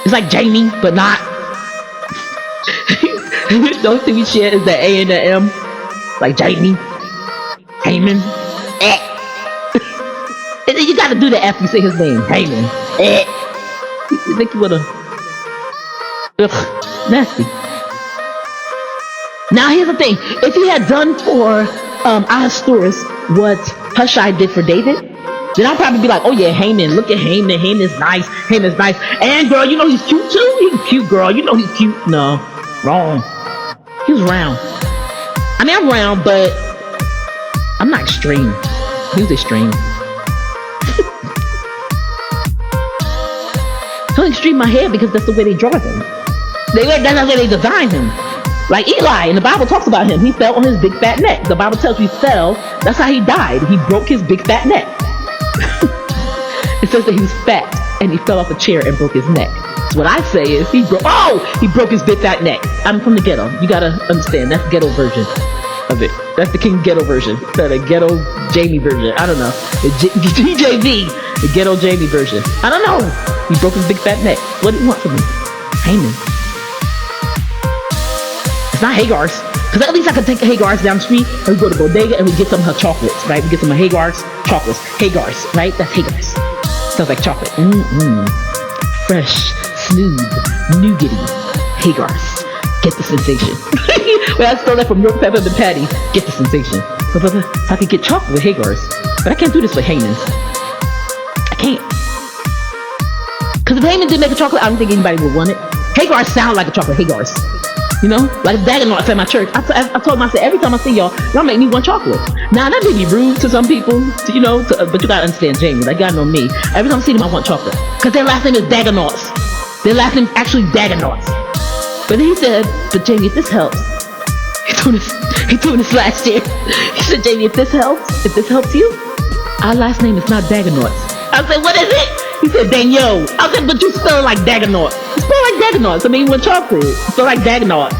It's like Jamie, but not. The only thing we share is the A and the M. Like Jamie, Haman, eh. And then you gotta do that after you say his name, Haman, eh. You think you wanna? Ugh, nasty. Now here's the thing: if he had done for Ahasuerus what Hushai did for David, then I'd probably be like, oh yeah, Haman, look at Haman, Haman's nice, Haman's nice. And girl, you know he's cute too? He's cute, girl, you know he's cute. No, wrong. He was round. I mean, I'm round, but I'm not extreme. He was extreme. I'm extreme my hair because that's the way they draw him. That's the way they design him. Like Eli, and the Bible talks about him. He fell on his big fat neck. The Bible tells you he fell. That's how he died. He broke his big fat neck. It says that he was fat and he fell off a chair and broke his neck. So what I say is he broke his big fat neck. I'm from the ghetto. You gotta understand. That's the ghetto version of it. That's the King Ghetto version. That's the ghetto Jamie version. I don't know. The GJV, the ghetto Jamie version. I don't know. He broke his big fat neck. What do you want from me? Haman. It's not Hagar's. Because at least I could take Hagar's down the street and we go to Bodega and we get some of her chocolates, right? We get some of Hagar's chocolates. Hagar's, right? That's Hagar's. Smells like chocolate. Fresh, smooth, nougaty. Hagar's. Get the sensation. Well, I stole that from York Pepper and Patty. Get the sensation. So I could get chocolate with Hagar's. But I can't do this with Haman's. I can't. Because if Haman did make a chocolate, I don't think anybody would want it. Hagar's sound like a chocolate. Hagar's. You know, like Dagannots at my church. I told them, I said, every time I see y'all make me one chocolate. Now that may be rude to some people, but you gotta understand Jamie. Like, you gotta know me. Every time I see them, I want chocolate. Because their last name is Dagannots. Their last name is actually Dagannots. But he said, but Jamie, if this helps. He told this last year. He said, Jamie, if this helps you, our last name is not Dagannots. I said, what is it? He said, Daniel. I said, but you spell like Dagannots. You spell like Dagannots. I mean, you want chocolate. You spell like Dagannots.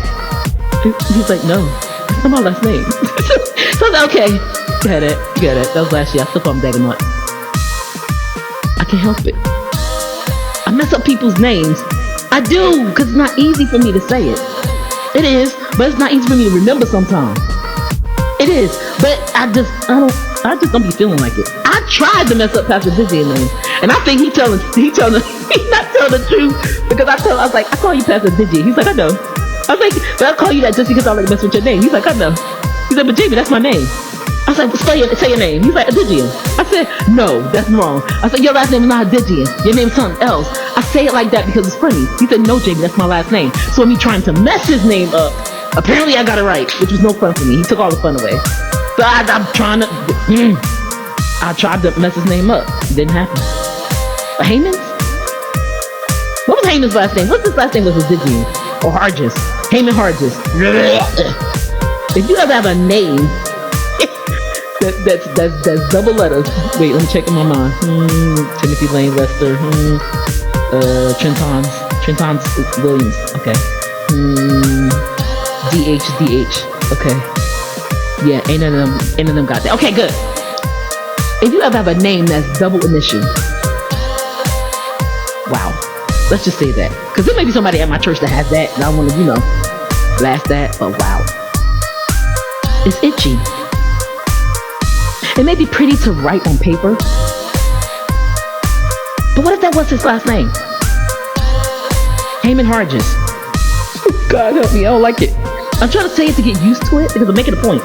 He's like, no, that's not my last name. So I was like, okay, you got it. That was last year. I still call him Dagannots. I can't help it. I mess up people's names. I do, because it's not easy for me to say it. It is, but it's not easy for me to remember sometimes. It is, but I just don't be feeling like it. I tried to mess up Pastor Dizzy's name, and I think he's not telling the truth, because I was like, I call you Pastor Dizzy. He's like, I know. I was like, but I call you that just because I like to mess with your name. He's like, I know. He said, but Jamie, that's my name. I said, well, say your name. He's like, Adigian. I said, no, that's wrong. I said, your last name is not Adigian. Your name's something else. I say it like that because it's funny. He said, no, Jamie, that's my last name. So me trying to mess his name up, apparently I got it right, which was no fun for me. He took all the fun away. So I'm trying to, I tried to mess his name up. It didn't happen. But Haman's? What was Haman's last name? What's his last name? Was Adigian or Hargis? Haman Hargis. If you ever have a name that's double letters. Wait, let me check in my mind. Timothy Lane, Lester. Trenton's Williams. Okay. DH. Okay. Yeah, ain't none of them got that. Okay, good. If you ever have a name that's double initial, wow. Let's just say that, because there may be somebody at my church that has that, and I want to, blast that. But wow, it's itchy. It may be pretty to write on paper, but what if that was his last name? Haman Hargis. God help me, I don't like it. I'm trying to say it to get used to it because I'm making a point.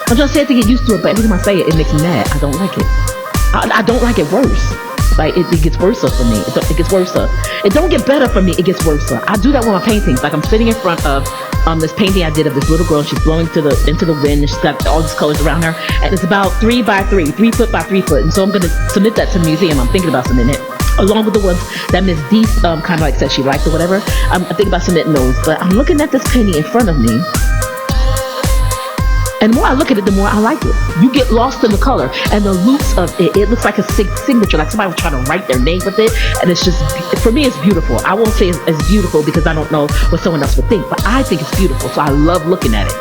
I'm trying to say it to get used to it, but every time I say it, it makes me mad. I don't like it. I don't like it worse. Like, it gets worse for me. It gets worse. It don't get better for me, it gets worse. I do that with my paintings. Like, I'm sitting in front of this painting I did of this little girl. She's blowing into the wind, and she's got all these colors around her, and it's about 3 by 3 foot by 3 foot. And so I'm gonna submit that to the museum. I'm thinking about submitting it along with the ones that Miss D kind of like said she liked or whatever. I'm thinking about submitting those, but I'm looking at this painting in front of me, and the more I look at it, the more I like it. You get lost in the color and the loops of it. It looks like a signature, like somebody was trying to write their name with it, and it's just, for me, it's beautiful. I won't say it's beautiful because I don't know what someone else would think, but I think it's beautiful, so I love looking at it.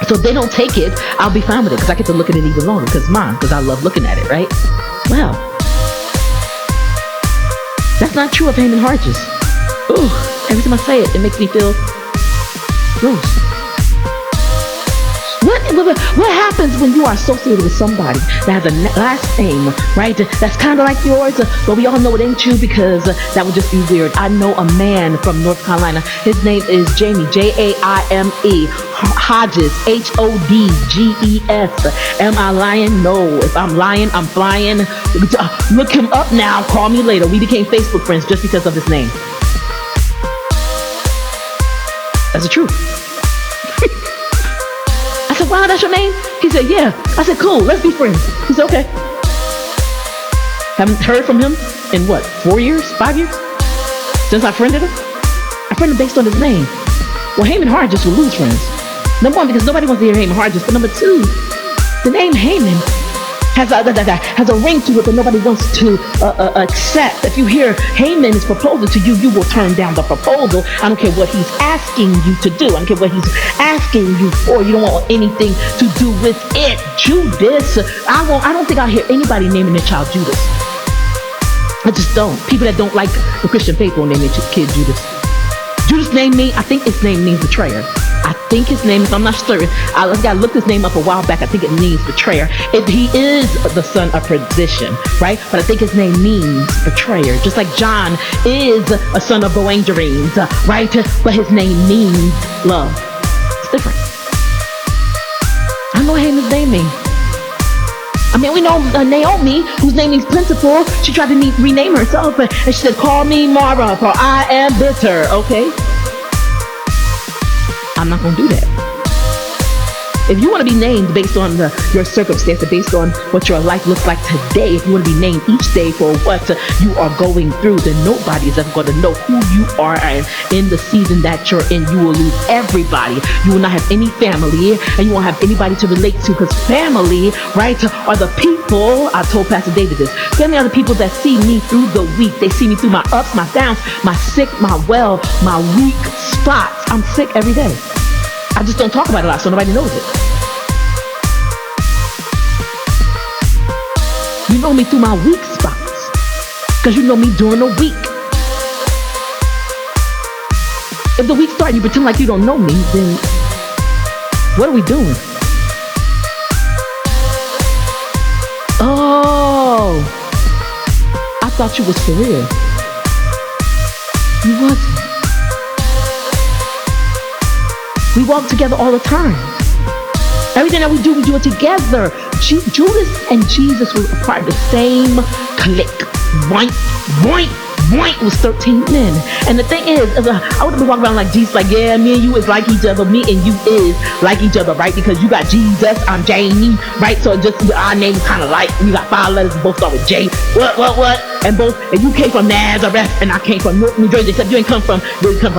So if they don't take it, I'll be fine with it because I get to look at it even longer because mine, because I love looking at it, right? Well, that's not true of Haymon Harges. Ooh, every time I say it, it makes me feel gross. What happens when you are associated with somebody that has a last name, right? That's kind of like yours, but we all know it ain't you because that would just be weird. I know a man from North Carolina. His name is Jamie, Jaime, Hodges, Hodges. Am I lying? No. If I'm lying, I'm flying. Look him up now. Call me later. We became Facebook friends just because of his name. That's the truth. I said, wow, that's your name? He said, yeah. I said, cool, let's be friends. He said, okay. Haven't heard from him in what, 4 years, 5 years? Since I friended him? I friended him based on his name. Well, Haymon Harges will lose friends. Number one, because nobody wants to hear Haymon Harges. But number two, the name Haymon has a ring to it that nobody wants to accept. If you hear Haymon is proposing to you, you will turn down the proposal. I don't care what he's asking you to do. I don't care what he's asking you for. You don't want anything to do with it. Judas. I don't think I hear anybody naming their child Judas. I just don't. People that don't like the Christian faith will name their kid Judas. Judas name me. I think his name means betrayer. I think his name is, I'm not certain. I looked his name up a while back. I think it means betrayer. He is the son of perdition, right? But I think his name means betrayer. Just like John is a son of Boanerges, right? But his name means love. It's different. I know what Haymon's name means. I mean, we know Naomi, whose name means plentiful. She tried to rename herself, and she said, call me Mara, for I am bitter. Okay? I'm not going to do that. If you want to be named based on your circumstances, based on what your life looks like today, if you want to be named each day for what you are going through, then nobody is ever going to know who you are. And in the season that you're in, you will lose everybody. You will not have any family, and you won't have anybody to relate to, because family, right, are the people. I told Pastor David this. Family are the people that see me through the week. They see me through my ups, my downs, my sick, my well, my weak spots. I'm sick every day. I just don't talk about it a lot, so nobody knows it. You know me through my weak spots, because you know me during the week. If the week starts and you pretend like you don't know me, then what are we doing? Oh, I thought you was for real. You wasn't. We walk together all the time. Everything that we do it together. Judas and Jesus were a part of the same clique. Boink, boink, boink. It was 13 men. And the thing is, I would have been walking around like Jesus, like, yeah, me and you is like each other. Me and you is like each other, right? Because you got Jesus, I'm Jamie, right? So just our names kind of like, we got 5 letters, both start with J. What? And you came from Nazareth, and I came from New Jersey. Except you come from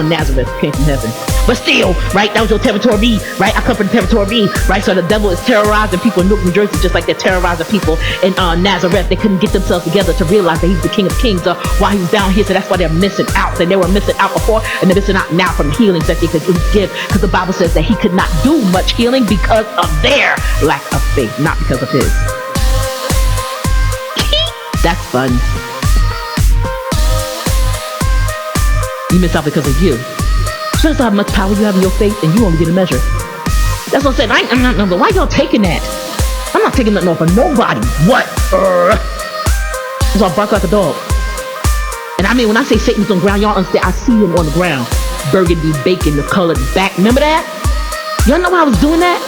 Nazareth, you came from heaven. But still, right, that was your territory, right? I come from the territory, right? So the devil is terrorizing people in New Jersey just like they're terrorizing people in Nazareth. They couldn't get themselves together to realize that he's the King of Kings while he was down here. So that's why they're missing out. And they were missing out before, and they're missing out now from the healings that they could give. Because the Bible says that he could not do much healing because of their lack of faith, not because of his. That's fun. You miss out because of you. Just how much power you have in your faith, and you only get a measure. That's what I'm saying. I'm not. Why y'all taking that? I'm not taking nothing off of nobody. What? So I bark like a dog. And I mean, when I say Satan's on the ground, y'all understand. I see him on the ground, burgundy, bacon, the colored back. Remember that? Y'all know why I was doing that?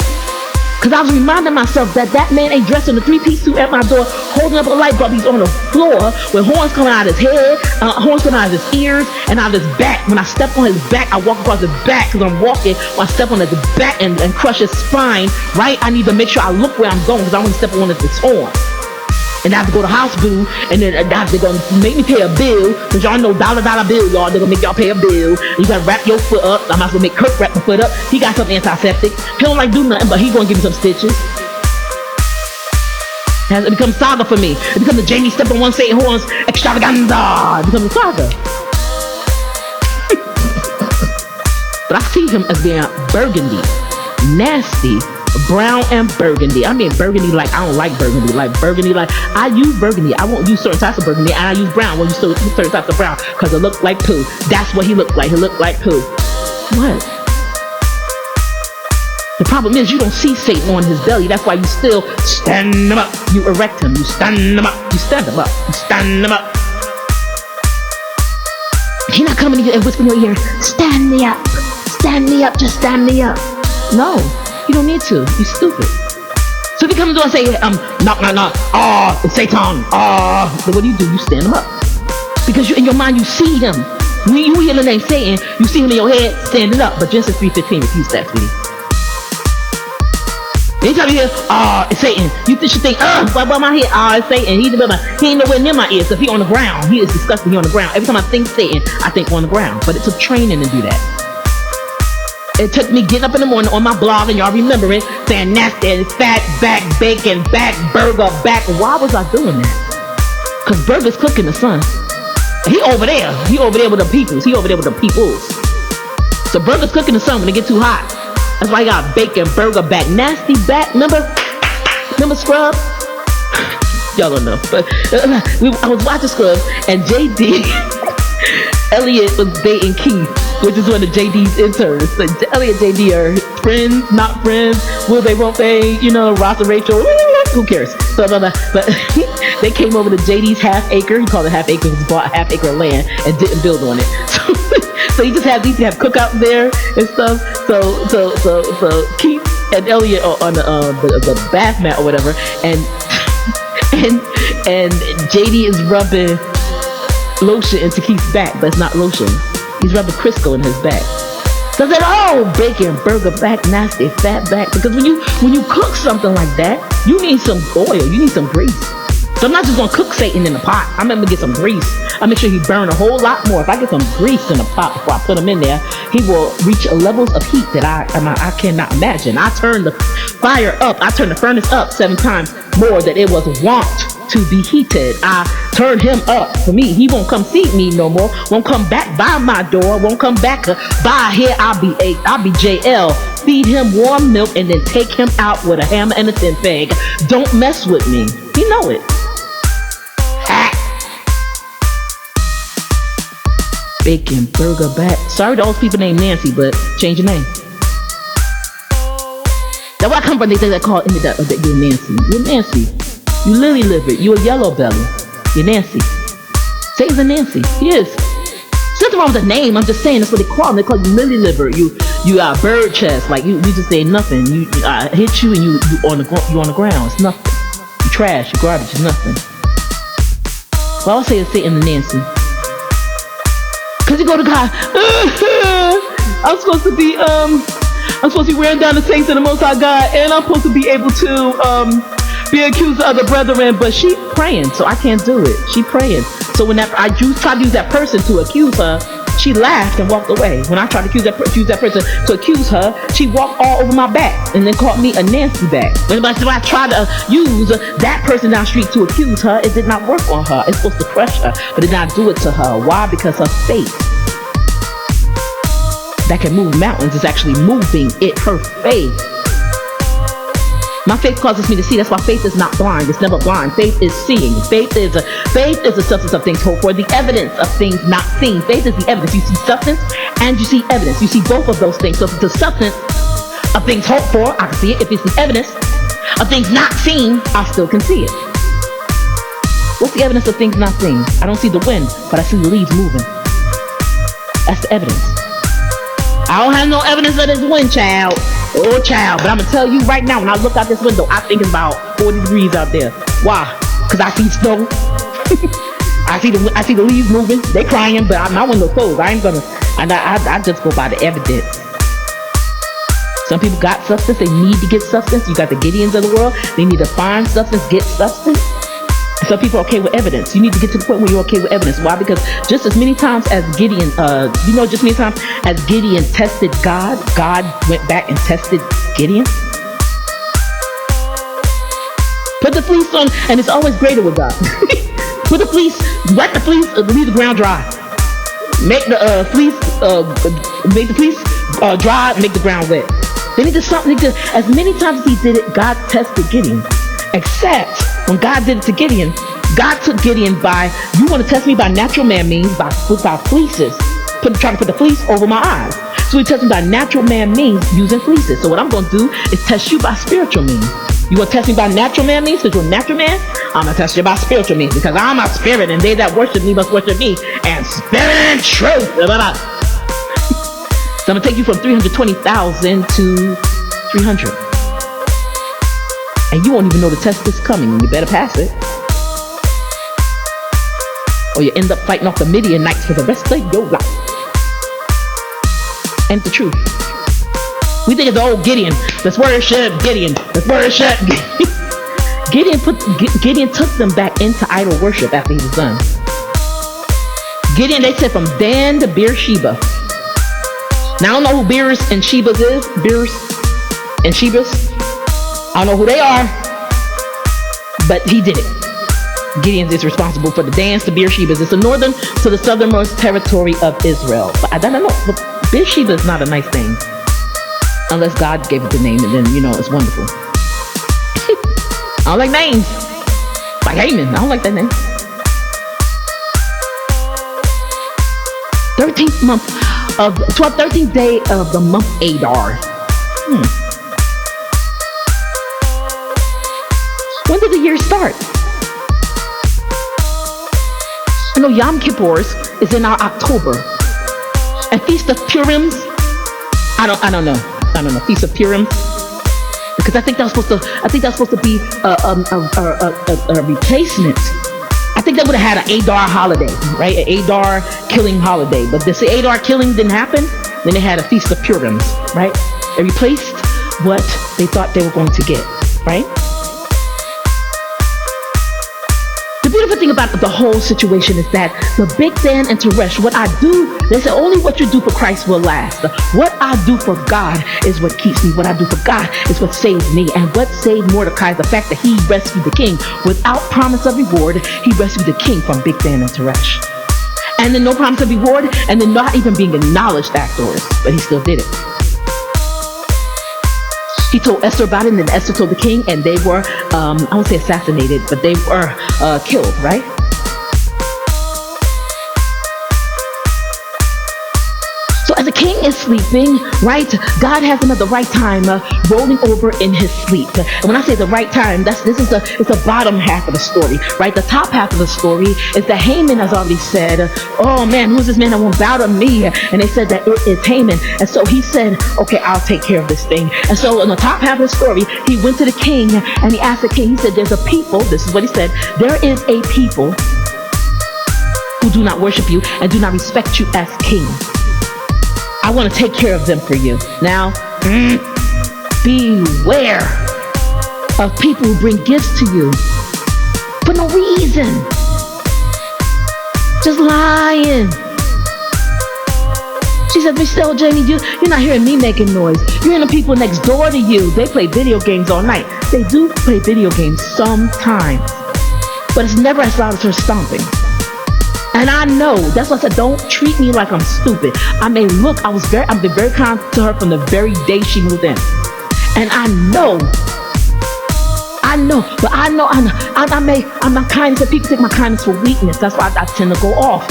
Because I was reminding myself that man ain't dressed in a 3-piece suit at my door, holding up a light bulb. He's on the floor with horns coming out of his head, horns coming out of his ears, and out of his back. When I step on his back, I walk across his back because I'm walking. When I step on his back and crush his spine, right, I need to make sure I look where I'm going because I want to step on his horn. And I have to go to hospital, and then they're going to make me pay a bill, because y'all know dollar bill, y'all. They're going to make y'all pay a bill. You got to wrap your foot up. I might as well make Kirk wrap the foot up. He got some antiseptic. He don't like do nothing, but he's going to give me some stitches. It becomes saga for me. It becomes the Jamie step on one Satan horns extravaganza. It becomes a saga. But I see him as being burgundy, nasty brown and burgundy. I mean burgundy like I don't like burgundy. Like burgundy like I use burgundy. I won't use certain types of burgundy, and I use brown. I won't use certain types of brown because it looked like poo. That's what he looked like. He looked like poo. What? The problem is you don't see Satan on his belly. That's why you still stand him up. You erect him. You stand him up. You stand him up. You stand him up. He's not coming to you and whispering in your ear, stand me up. Stand me up. Just stand me up. No, you don't need to. You're stupid. So if you come to the door and say, knock, knock, knock. Oh, it's Satan. Oh, then what do? You stand him up. Because in your mind, you see him. When you hear the name Satan, you see him in your head standing up. But Genesis 3:15 refutes that, sweetie. Anytime you hear, it's Satan, you should think, why my head? It's Satan. He ain't nowhere near my ears. So if he on the ground, he is disgusting. He on the ground. Every time I think Satan, I think on the ground. But it took training to do that. It took me getting up in the morning on my blog, and y'all remember it, saying nasty, fat, back, bacon, back, burger, back. Why was I doing that? Because burger's cooking the sun. He over there. He over there with the peoples. He over there with the peoples. So burger's cooking the sun when it get too hot. That's why I got bacon, burger, back, nasty back. Remember Scrubs? Y'all don't know, but I was watching Scrubs, and JD Elliot was dating Keith, which is one of JD's interns. So Elliot and JD are friends, not friends. Will they, won't they? You know, Ross and Rachel. Who cares? So, but they came over to JD's half acre. He called it half acre. He bought a half acre of land and didn't build on it. So he just had these have cookouts there and stuff. So Keith and Elliot are on the bath mat or whatever, and JD is rubbing lotion into Keith's back, but it's not lotion. He's rubbing Crisco in his back. So I said, oh, bacon, burger, back, nasty, fat back. Because when you cook something like that, you need some oil, you need some grease. So I'm not just gonna cook Satan in the pot. I'm gonna get some grease. I make sure he burn a whole lot more. If I get some grease in the pot before I put him in there, he will reach levels of heat that I cannot imagine. I turn the fire up. I turn the furnace up 7 times more than it was wont to be heated. I turn him up. For me, he won't come see me no more. Won't come back by my door. Won't come back by here. I'll be JL. Feed him warm milk and then take him out with a hammer and a tin peg. Don't mess with me. You know it. Bacon, burger, back. Sorry to all those people named Nancy, but change your name. That's where I come from. They think that call that you're Nancy. You're Nancy. You lily livered. You a yellow belly. You're Nancy. Satan's a Nancy. He is. There's nothing wrong with the name. I'm just saying that's what they call him. They call you lily liver. You got bird chest. Like you just say nothing. I hit you and you on the ground. It's nothing. You trash. You garbage. It's nothing. Well, I'll say it's Satan and Nancy. Cause you go to God. I'm supposed to be wearing down the saints of the Most High God, and I'm supposed to be able to be accused of the brethren, but she praying, so I can't do it. She praying. So when I tried to use that person to accuse her, she laughed and walked away. When I tried to use that person to accuse her, she walked all over my back and then called me a Nancy back. When I tried to use that person down the street to accuse her, it did not work on her. It's supposed to crush her, but it did not do it to her. Why? Because her faith that can move mountains is actually moving it. Her faith. My faith causes me to see. That's why faith is not blind. It's never blind. Faith is seeing. Faith is the substance of things hoped for, the evidence of things not seen. Faith is the evidence. You see substance and you see evidence. You see both of those things. So if it's the substance of things hoped for, I can see it. If it's the evidence of things not seen, I still can see it. What's the evidence of things not seen? I don't see the wind, but I see the leaves moving. That's the evidence. I don't have no evidence of this wind, child. Oh, child. But I'm gonna tell you right now, when I look out this window, I think it's about 40 degrees out there. Why? Because I see snow. I see the leaves moving. They crying, but my window's closed. I ain't gonna. I just go by the evidence. Some people got substance. They need to get substance. You got the Gideons of the world. They need to find substance, get substance. Some people are okay with evidence. You need to get to the point where you're okay with evidence. Why? Because just as many times as Gideon, just many times as Gideon tested God, God went back and tested Gideon. Put the fleece on, and it's always greater with God. Put the fleece, wet the fleece, leave the ground dry. Make the fleece, dry, make the ground wet. They need to something. As many times as he did it, God tested Gideon. Except when God did it to Gideon, God took Gideon by, you want to test me by natural man means, by fleeces. Trying to put the fleece over my eyes. So he tested me by natural man means using fleeces. So what I'm going to do is test you by spiritual means. You want to test me by natural man means because you're a natural man? I'm going to test you by spiritual means because I'm a spirit and they that worship me must worship me and spirit and truth. So I'm going to take you from 320,000 to 300. And you won't even know the test is coming and you better pass it. Or you end up fighting off the Midianites for the rest of your life. And the truth. We think it's old Gideon. Let's worship Gideon. Let's worship Gideon. Gideon took them back into idol worship after he was done. Gideon, they said from Dan to Beersheba. Now I don't know who Beers and Shebas is. Beers and Shebas. I don't know who they are. But he did it. Gideon is responsible for the dance to Beersheba. It's the northern to the southernmost territory of Israel. But I don't know. But Beersheba is not a nice thing. Unless God gave it the name and then, it's wonderful. I don't like names. Like Haman. I don't like that name. 13th month of 13th day of the month Adar. When did the year start? I know Yom Kippur's is in our October. And Feast of Purim's, I don't know. Feast of Purim's, because I think that was supposed to be a replacement. I think they would have had an Adar holiday, right? An Adar killing holiday. But this Adar killing didn't happen. Then they had a Feast of Purim's, right? They replaced what they thought they were going to get, right? The beautiful thing about the whole situation is that the Big Dan and Teresh, what I do, they say only what you do for Christ will last. What I do for God is what keeps me. What I do for God is what saves me. And what saved Mordecai is the fact that he rescued the king without promise of reward. He rescued the king from Big Dan and Teresh. And then no promise of reward, and then not even being acknowledged afterwards. But he still did it. He told Esther about it, and then Esther told the king, and they were, I won't say assassinated, but they were killed, right? So as the king is sleeping, right, God has him at the right time rolling over in his sleep. And when I say the right time, it's the bottom half of the story, right? The top half of the story is that Haman has already said, oh man, who's this man that won't bow to me? And they said that it is Haman. And so he said, okay, I'll take care of this thing. And so in the top half of the story, he went to the king and he asked the king, he said, there's a people, this is what he said, there is a people who do not worship you and do not respect you as king. I want to take care of them for you. Now, beware of people who bring gifts to you for no reason. Just lying. She said, Michelle, Jamie, you're not hearing me making noise. You're hearing the people next door to you. They play video games all night. They do play video games sometimes, but it's never as loud as her stomping. And I know, that's why I said, don't treat me like I'm stupid. I've been very kind to her from the very day she moved in. And I'm not kind, so people take my kindness for weakness. That's why I tend to go off.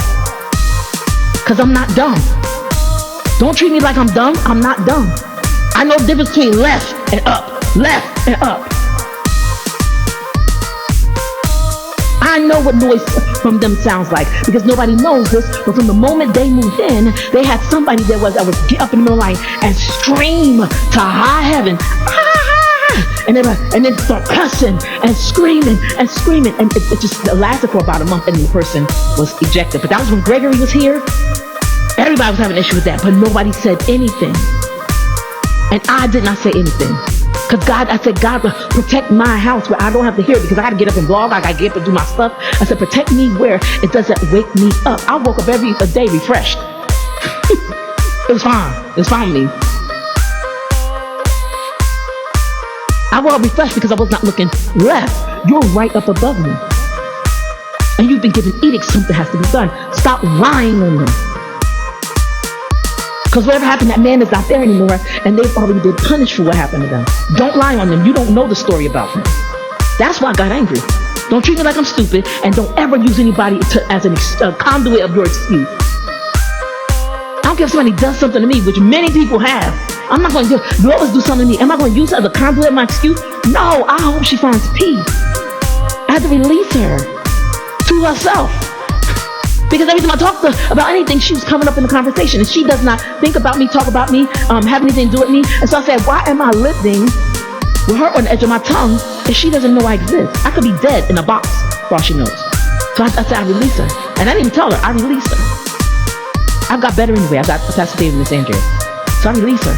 Because I'm not dumb. Don't treat me like I'm dumb. I'm not dumb. I know the difference between left and up. Left and up. I know what noise from them sounds like because nobody knows this, but from the moment they moved in, they had somebody that would get up in the middle of the night and scream to high heaven, ah! And then start cussing and screaming, and it just lasted for about a month, and the person was ejected. But that was when Gregory was here. Everybody was having an issue with that, but nobody said anything, and I did not say anything. Because I said, God, protect my house where I don't have to hear it because I got to get up and blog. I got to get up and do my stuff. I said, protect me where it doesn't wake me up. I woke up every day refreshed. It was fine. It was fine with me. I woke up refreshed because I was not looking left. You're right up above me. And you've been given edicts. Something has to be done. Stop lying on them. Because whatever happened, that man is not there anymore, and they've already been punished for what happened to them. Don't lie on them. You don't know the story about them. That's why I got angry. Don't treat me like I'm stupid, and don't ever use anybody as a conduit of your excuse. I don't care if somebody does something to me, which many people have. I'm not going to do, you always do something to me. Am I going to use it as a conduit of my excuse? No, I hope she finds peace. I had to release her to herself. Because every time I talk to her about anything, she was coming up in the conversation, and she does not think about me, talk about me, have anything to do with me. And so I said, why am I living with her on the edge of my tongue if she doesn't know I exist? I could be dead in a box for all she knows. So I said, I release her. And I didn't even tell her, I released her. I've got better anyway. I got Pastor David and Miss Andrea. So I release her.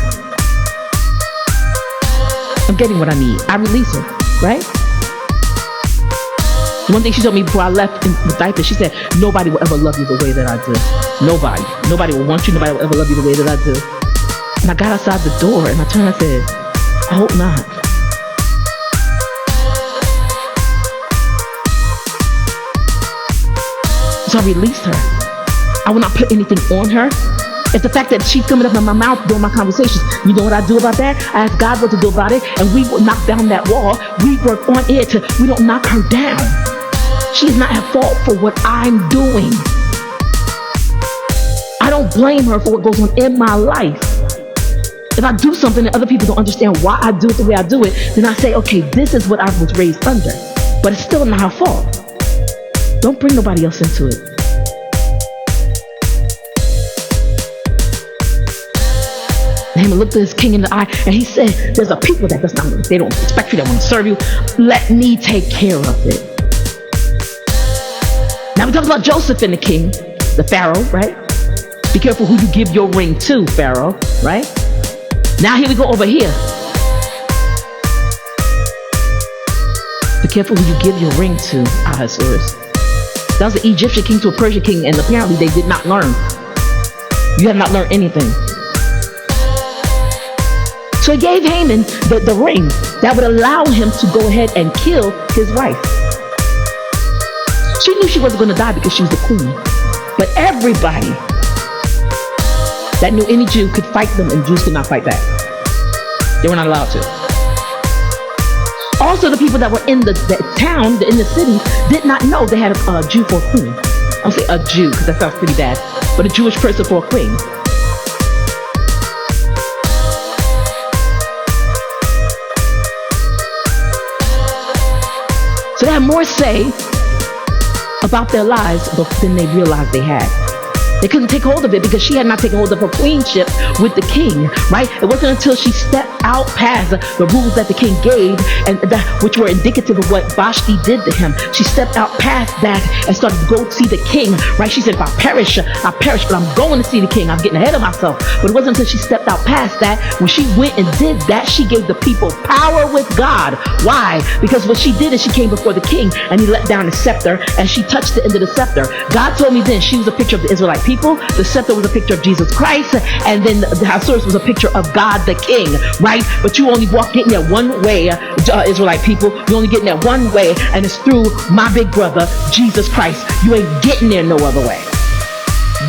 I'm getting what I need. I release her, right? One thing she told me before I left in the diaper, she said, nobody will ever love you the way that I do. Nobody. Nobody will want you. Nobody will ever love you the way that I do. And I got outside the door and I turned and I said, I hope not. So I released her. I will not put anything on her. It's the fact that she's coming up in my mouth during my conversations. You know what I do about that? I ask God what to do about it, and we will knock down that wall. We work on it. We don't knock her down. She is not at fault for what I'm doing. I don't blame her for what goes on in my life. If I do something and other people don't understand why I do it the way I do it, then I say, okay, this is what I was raised under. But it's still not her fault. Don't bring nobody else into it. Haman looked at his king in the eye and he said, there's a people that does not, they don't respect you, they want to serve you. Let me take care of it. Now we talk about Joseph and the king, the Pharaoh, right? Be careful who you give your ring to, Pharaoh, right? Now here we go over here. Be careful who you give your ring to, Ahasuerus. That was an Egyptian king to a Persian king, and apparently they did not learn. You have not learned anything. So he gave Haman the ring that would allow him to go ahead and kill his wife. She knew she wasn't going to die because she was the queen. But everybody that knew any Jew could fight them, and Jews could not fight back. They were not allowed to. Also, the people that were in the town, in the city, did not know they had a Jew for a queen. I'll say a Jew because that sounds pretty bad, but a Jewish person for a queen. So they had more say about their lives than they realized they had. They couldn't take hold of it because she had not taken hold of her queenship with the king, right? It wasn't until she stepped out past the rules that the king gave, and which were indicative of what Vashti did to him. She stepped out past that and started to go see the king, right? She said, if I perish, but I'm going to see the king. I'm getting ahead of myself. But it wasn't until she stepped out past that, when she went and did that, she gave the people power with God. Why? Because what she did is she came before the king and he let down his scepter and she touched the end of the scepter. God told me then she was a picture of the Israelite people. The scepter was a picture of Jesus Christ, and then the Ahasuerus was a picture of God the King, right? But you only getting there one way, Israelite people. You only getting there one way, and it's through my big brother, Jesus Christ. You ain't getting there no other way.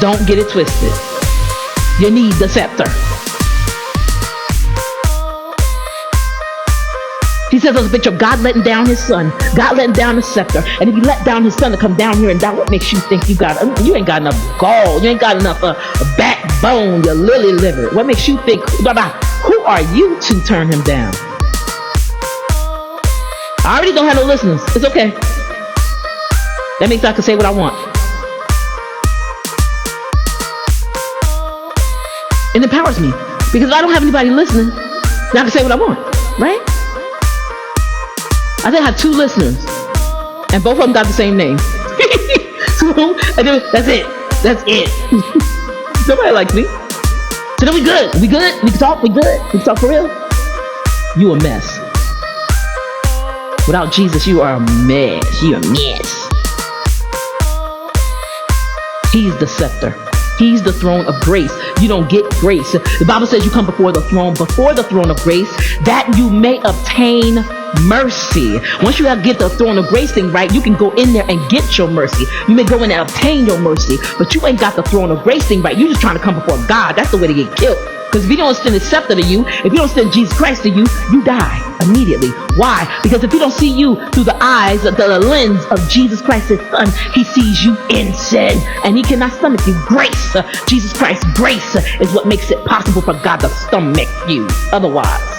Don't get it twisted. You need the scepter. He says it was a picture of God letting down his son. God letting down his scepter. And if he let down his son to come down here and die, what makes you think you ain't got enough gall. You ain't got enough backbone, your lily liver. What makes you think, who are you to turn him down? I already don't have no listeners. It's okay. That means I can say what I want. It empowers me. Because if I don't have anybody listening, then I can say what I want. Right? I think I had 2 listeners, and both of them got the same name. So, that's it. That's it. Nobody likes me. So then we good. We good. We can talk. We good. We can talk for real. You a mess. Without Jesus, you are a mess. You a mess. He's the scepter. He's the throne of grace. You don't get grace. The Bible says you come before the throne of grace, that you may obtain mercy. Once you get the throne of grace thing right, you can go in there and get your mercy. You may go in and obtain your mercy, but you ain't got the throne of grace thing right. You just trying to come before God. That's the way to get killed. Because if you don't extend the scepter to you, if you don't extend Jesus Christ to you, you die immediately. Why? Because if he don't see you through the eyes, the lens of Jesus Christ, his son, he sees you in sin. And he cannot stomach you. Grace, Jesus Christ's grace is what makes it possible for God to stomach you. Otherwise,